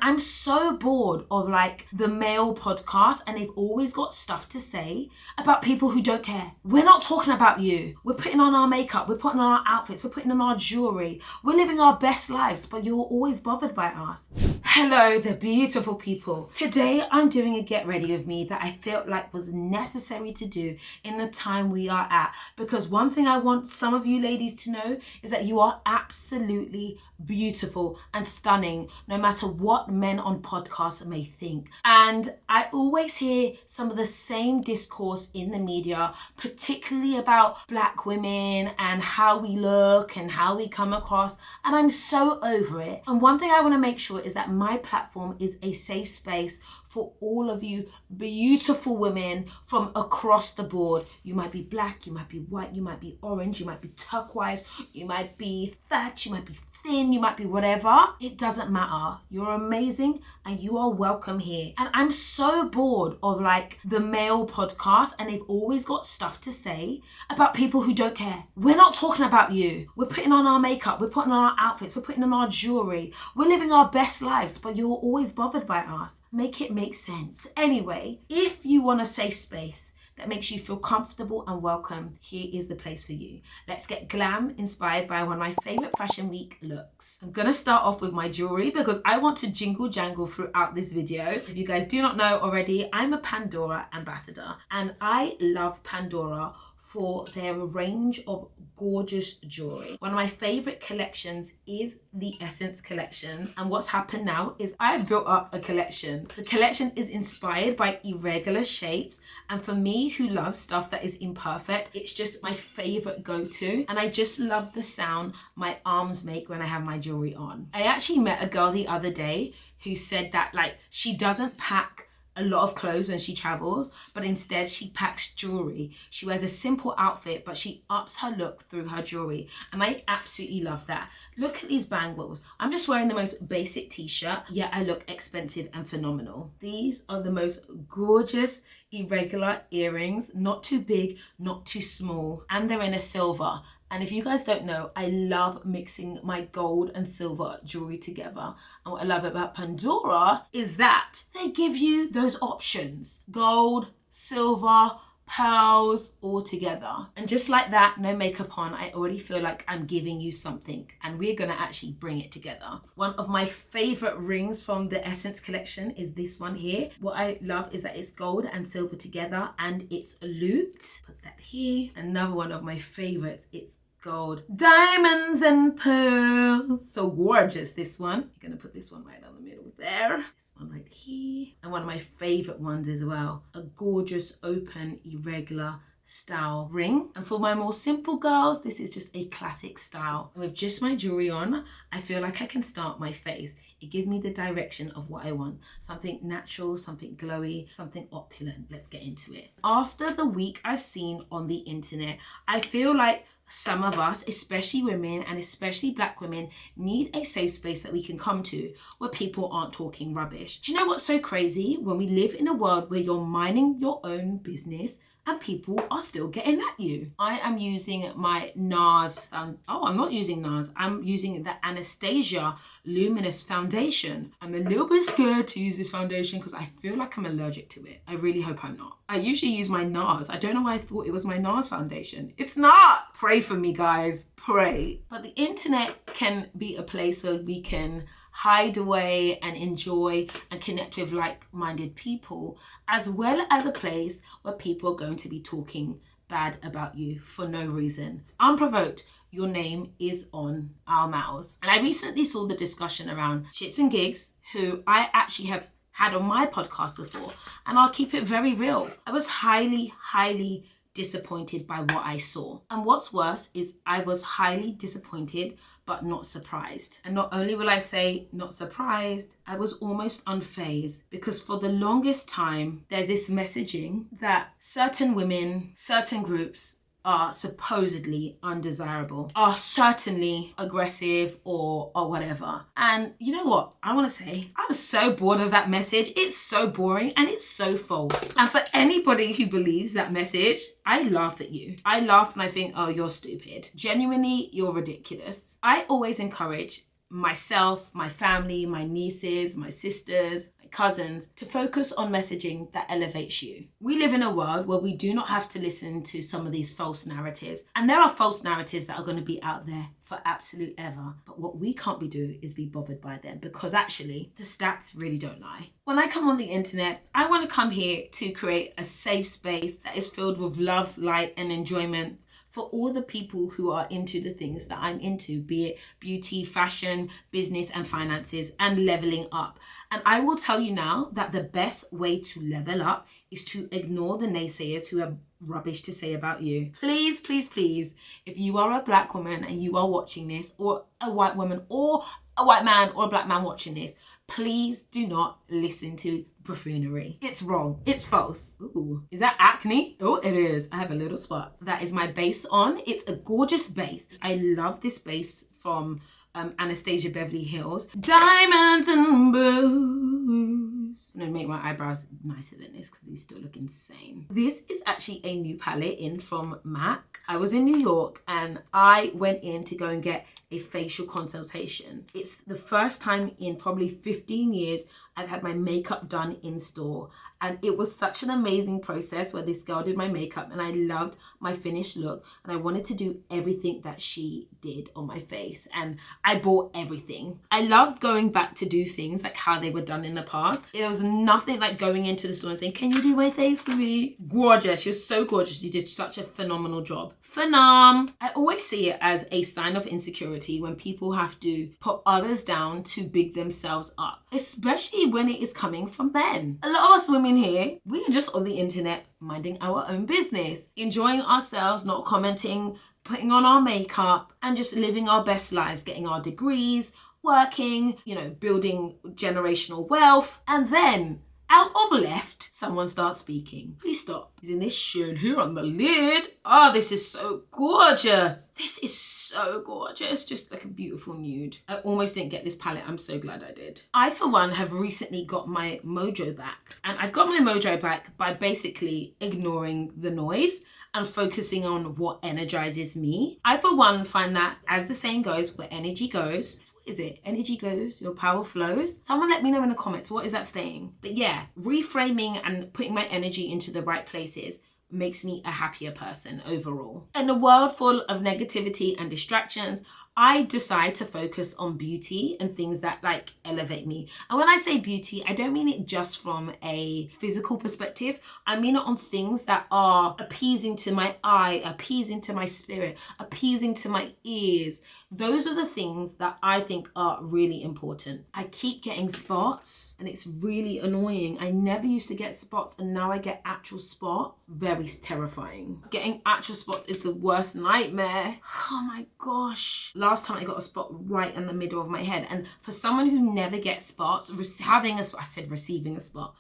I'm so bored of like the male podcast and they've always got stuff to say about people who don't care. We're not talking about you. We're putting on our makeup, we're putting on our outfits, we're putting on our jewelry, we're living our best lives, but you're always bothered by us. Hello, the beautiful people. Today I'm doing a get ready with me that I felt like was necessary to do in the time we are at, because one thing I want some of you ladies to know is that you are absolutely beautiful and stunning, no matter what men on podcasts may think. And I always hear some of the same discourse in the media, particularly about black women and how we look and how we come across, and I'm so over it. And one thing I want to make sure is that my platform is a safe space for all of you beautiful women from across the board. You might be black, you might be white, you might be orange, you might be turquoise, you might be fat, you might be thin, you might be whatever. It doesn't matter. You're amazing and you are welcome here. And I'm so bored of like the male podcast and they've always got stuff to say about people who don't care. We're not talking about you. We're putting on our makeup, we're putting on our outfits, we're putting on our jewelry, we're living our best lives, but you're always bothered by us. Make it make sense. Anyway, if you want a safe space that makes you feel comfortable and welcome, here is the place for you. Let's get glam inspired by one of my favorite fashion week looks. I'm gonna start off with my jewelry because I want to jingle jangle throughout this video. If you guys do not know already, I'm a Pandora ambassador and I love Pandora for their range of gorgeous jewelry. One of my favorite collections is the Essence collection, and what's happened now is I've built up a collection. The collection is inspired by irregular shapes, and for me who loves stuff that is imperfect, it's just my favorite go-to, and I just love the sound my arms make when I have my jewelry on. I actually met a girl the other day who said that like she doesn't pack a lot of clothes when she travels, but instead she packs jewelry. She wears a simple outfit, but she ups her look through her jewelry. And I absolutely love that. Look at these bangles. I'm just wearing the most basic t-shirt, yet I look expensive and phenomenal. These are the most gorgeous irregular earrings, not too big, not too small, and they're in a silver. And if you guys don't know, I love mixing my gold and silver jewelry together. And what I love about Pandora is that they give you those options. Gold, silver, pearls, all together. And just like that, no makeup on, I already feel like I'm giving you something. And we're gonna actually bring it together. One of my favorite rings from the Essence collection is this one here. What I love is that it's gold and silver together and it's looped. Put that here. Another one of my favorites, it's gold, diamonds and pearls. So gorgeous, this one. You're gonna put this one right down the middle there. This one right here. And one of my favorite ones as well, a gorgeous open irregular style ring. And for my more simple girls, this is just a classic style. And with just my jewelry on, I feel like I can start my face. It gives me the direction of what I want. Something natural, something glowy, something opulent. Let's get into it. After the week I've seen on the internet, I feel like some of us, especially women and especially black women, need a safe space that we can come to where people aren't talking rubbish. Do you know what's so crazy? When we live in a world where you're minding your own business and people are still getting at you. I am using my NARS, I'm not using NARS, I'm using the Anastasia Luminous Foundation. I'm a little bit scared to use this foundation because I feel like I'm allergic to it. I really hope I'm not. I usually use my NARS. I don't know why I thought it was my NARS foundation. It's not! Pray for me, guys. Pray. But the internet can be a place where we can hide away and enjoy and connect with like-minded people, as well as a place where people are going to be talking bad about you for no reason. Unprovoked, your name is on our mouths. And I recently saw the discussion around Chits and Gigs, who I actually have had on my podcast before, and I'll keep it very real. I was highly disappointed by what I saw. And what's worse is I was highly disappointed but not surprised. And not only will I say not surprised, I was almost unfazed, because for the longest time there's this messaging that certain women, certain groups are supposedly undesirable, are certainly aggressive or whatever. And you know what? I want to say, I was so bored of that message. It's so boring and it's so false. And for anybody who believes that message, I laugh at you. I laugh and I think, oh, you're stupid. Genuinely, you're ridiculous. I always encourage myself, my family, my nieces, my sisters, my cousins, to focus on messaging that elevates you. We live in a world where we do not have to listen to some of these false narratives. And there are false narratives that are going to be out there for absolute ever. But what we can't be doing is be bothered by them, because actually the stats really don't lie. When I come on the internet, I want to come here to create a safe space that is filled with love, light, and enjoyment for all the people who are into the things that I'm into, be it beauty, fashion, business, and finances, and leveling up. And I will tell you now that the best way to level up is to ignore the naysayers who have rubbish to say about you. Please, please, please, if you are a black woman and you are watching this, or a white woman, or a white man, or a black man watching this, please do not listen to buffoonery. It's wrong. It's false. Ooh, is that acne? Oh, it is. I have a little spot. That is my base on. It's a gorgeous base. I love this base from Anastasia Beverly Hills. Diamonds and blues. I'm gonna make my eyebrows nicer than this because these still look insane. This is actually a new palette in from MAC. I was in New York and I went in to go and get a facial consultation. It's the first time in probably 15 years I've had my makeup done in store, and it was such an amazing process where this girl did my makeup and I loved my finished look, and I wanted to do everything that she did on my face, and I bought everything. I loved going back to do things like how they were done in the past. It was nothing like going into the store and saying, "Can you do my face for me?" Gorgeous. You're so gorgeous. You did such a phenomenal job. Phenom. I always see it as a sign of insecurity when people have to put others down to big themselves up, especially when it is coming from men. A lot of us women here, we are just on the internet minding our own business, enjoying ourselves, not commenting, putting on our makeup, and just living our best lives, getting our degrees, working, building generational wealth. And then out of left, someone starts speaking. Please stop. Using this shade here on the lid. Oh, this is so gorgeous. This is so gorgeous. Just like a beautiful nude. I almost didn't get this palette. I'm so glad I did. I, for one, have recently got my mojo back. And I've got my mojo back by basically ignoring the noise and focusing on what energizes me. I, for one, find that, as the saying goes, where energy goes, what is it? Energy goes, your power flows. Someone let me know in the comments, what is that saying? But yeah, reframing and putting my energy into the right places makes me a happier person overall. In a world full of negativity and distractions, I decide to focus on beauty and things that elevate me. And when I say beauty, I don't mean it just from a physical perspective. I mean it on things that are appeasing to my eye, appeasing to my spirit, appeasing to my ears. Those are the things that I think are really important. I keep getting spots and it's really annoying. I never used to get spots and now I get actual spots. Very terrifying. Getting actual spots is the worst nightmare. Oh my gosh. Last time I got a spot right in the middle of my head. And for someone who never gets spots, receiving a spot.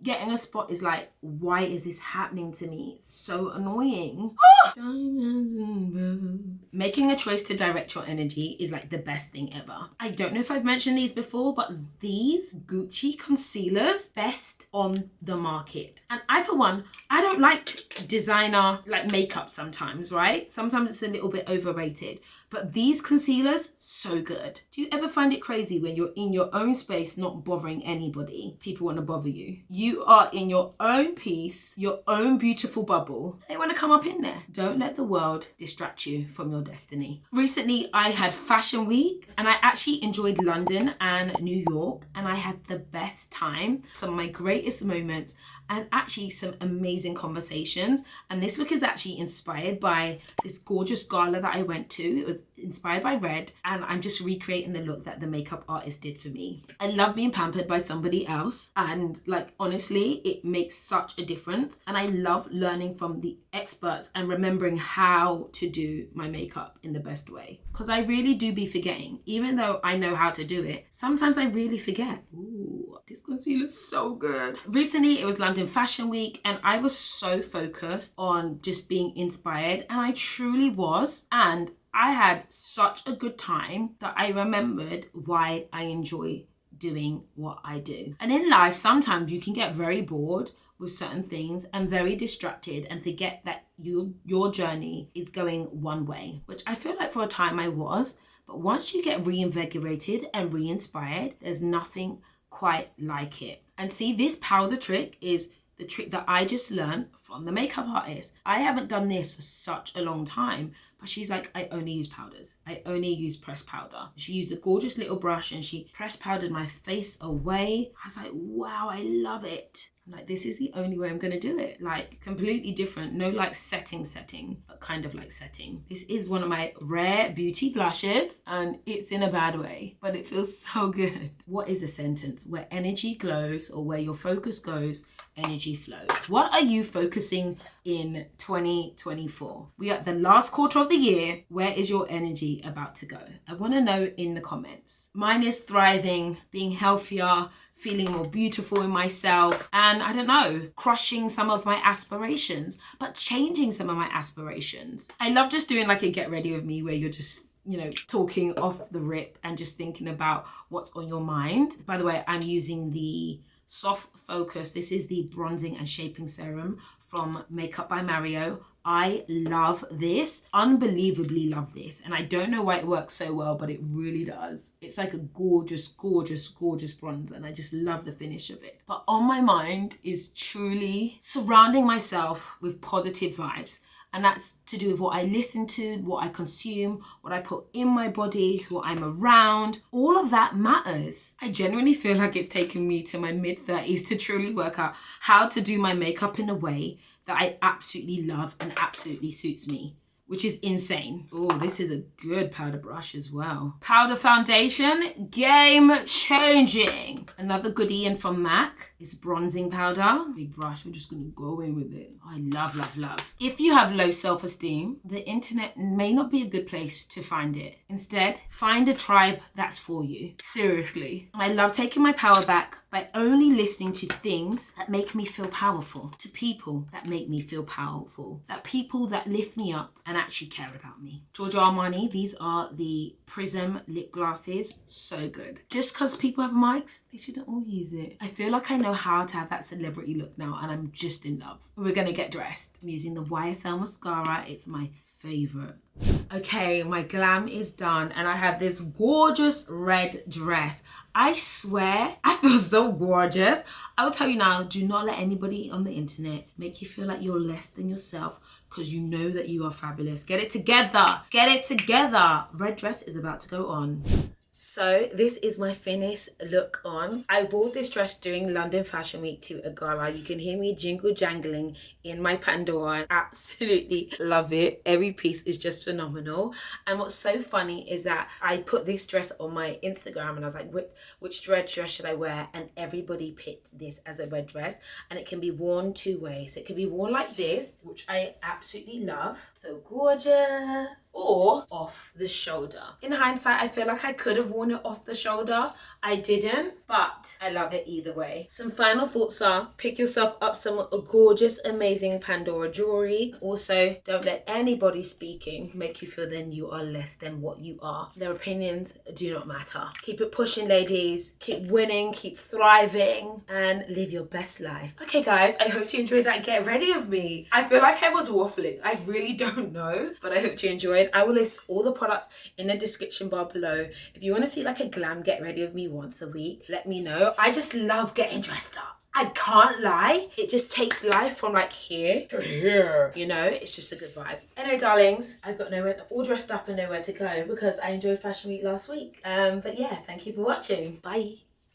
Getting a spot is like, why is this happening to me? It's so annoying. Making a choice to direct your energy is like the best thing ever. I don't know if I've mentioned these before, but these Gucci concealers, best on the market. And I, for one, I don't like designer makeup sometimes, right? Sometimes it's a little bit overrated. But these concealers, so good. Do you ever find it crazy when you're in your own space, not bothering anybody? People want to bother you. You are in your own peace, your own beautiful bubble. They want to come up in there. Don't let the world distract you from your destiny. Recently, I had Fashion Week and I actually enjoyed London and New York and I had the best time. Some of my greatest moments and actually some amazing conversations. And this look is actually inspired by this gorgeous gala that I went to. It was inspired by red and I'm just recreating the look that the makeup artist did for me. I love being pampered by somebody else and honestly, it makes such a difference. And I love learning from the experts and remembering how to do my makeup in the best way. Because I really do be forgetting. Even though I know how to do it, sometimes I really forget. Ooh, this concealer's so good. Recently, it was London Fashion Week and I was so focused on just being inspired and I truly was. And I had such a good time that I remembered why I enjoy doing what I do. And in life, sometimes you can get very bored with certain things and very distracted and forget that your journey is going one way, which I feel like for a time I was. But once you get reinvigorated and re-inspired, there's nothing quite like it. And see, this powder trick is the trick that I just learned from the makeup artist. I haven't done this for such a long time, but she's like, I only use powders. I only use pressed powder. She used a gorgeous little brush and she pressed powdered my face away. I was like, wow, I love it. I'm like, this is the only way I'm gonna do it. Like, completely different. No like setting, but kind of like setting. This is one of my rare beauty blushes and it's in a bad way, but it feels so good. What is the sentence? Where energy glows, or where your focus goes, energy flows. What are you focusing in 2024? We are at the last quarter of the year. Where is your energy about to go? I want to know in the comments. Mine is thriving, being healthier, feeling more beautiful in myself, and I don't know, crushing some of my aspirations, but changing some of my aspirations. I love just doing like a get ready with me where you're just, you know, talking off the rip and just thinking about what's on your mind. By the way, I'm using the Soft Focus. This is the bronzing and shaping serum from Makeup by Mario. I love this, unbelievably love this. And I don't know why it works so well, but it really does. It's like a gorgeous, gorgeous, gorgeous bronze, and I just love the finish of it. But on my mind is truly surrounding myself with positive vibes. And that's to do with what I listen to, what I consume, what I put in my body, who I'm around. All of that matters. I genuinely feel like it's taken me to my mid-30s to truly work out how to do my makeup in a way that I absolutely love and absolutely suits me, which is insane. Oh, this is a good powder brush as well. Powder foundation, game changing. Another goodie in from MAC is bronzing powder. Big brush, we're just gonna go in with it. I love, love, love. If you have low self-esteem, the internet may not be a good place to find it. Instead, find a tribe that's for you. Seriously. I love taking my power back by only listening to things that make me feel powerful, to people that make me feel powerful, that people that lift me up and actually care about me. Giorgio Armani, these are the Prism lip glasses. So good. Just because people have mics, they shouldn't all use it. I feel like I know how to have that celebrity look now and I'm just in love. We're gonna get dressed. I'm using the YSL mascara. It's my favorite. Okay, my glam is done and I have this gorgeous red dress. I swear, I feel so gorgeous. I will tell you now, do not let anybody on the internet make you feel like you're less than yourself, because you know that you are fabulous. Get it together. Get it together. Red dress is about to go on. So this is my finished look on. I wore this dress during London Fashion Week to a gala. You can hear me jingle jangling in my Pandora. Absolutely love it. Every piece is just phenomenal. And what's so funny is that I put this dress on my Instagram and I was like, which red dress should I wear? And everybody picked this as a red dress, and it can be worn two ways. It can be worn like this, which I absolutely love. So gorgeous. Or off the shoulder. In hindsight, I feel like I could have worn it off the shoulder. I didn't, but I love it either way. Some final thoughts are, pick yourself up some gorgeous, amazing Pandora jewelry. Also, don't let anybody speaking make you feel then you are less than what you are. Their opinions do not matter. Keep it pushing, ladies. Keep winning, keep thriving, and live your best life. Okay, guys, I hope you enjoyed that get ready with me. I feel like I was waffling. I really don't know, but I hope you enjoyed. I will list all the products in the description bar below. If you want to see like a glam get ready with me once a week, let me know. I just love getting dressed up. I can't lie. It just takes life from like here to here. You know, it's just a good vibe. Anyway, darlings, I've got nowhere, all dressed up and nowhere to go because I enjoyed Fashion Week last week. But yeah, thank you for watching. Bye.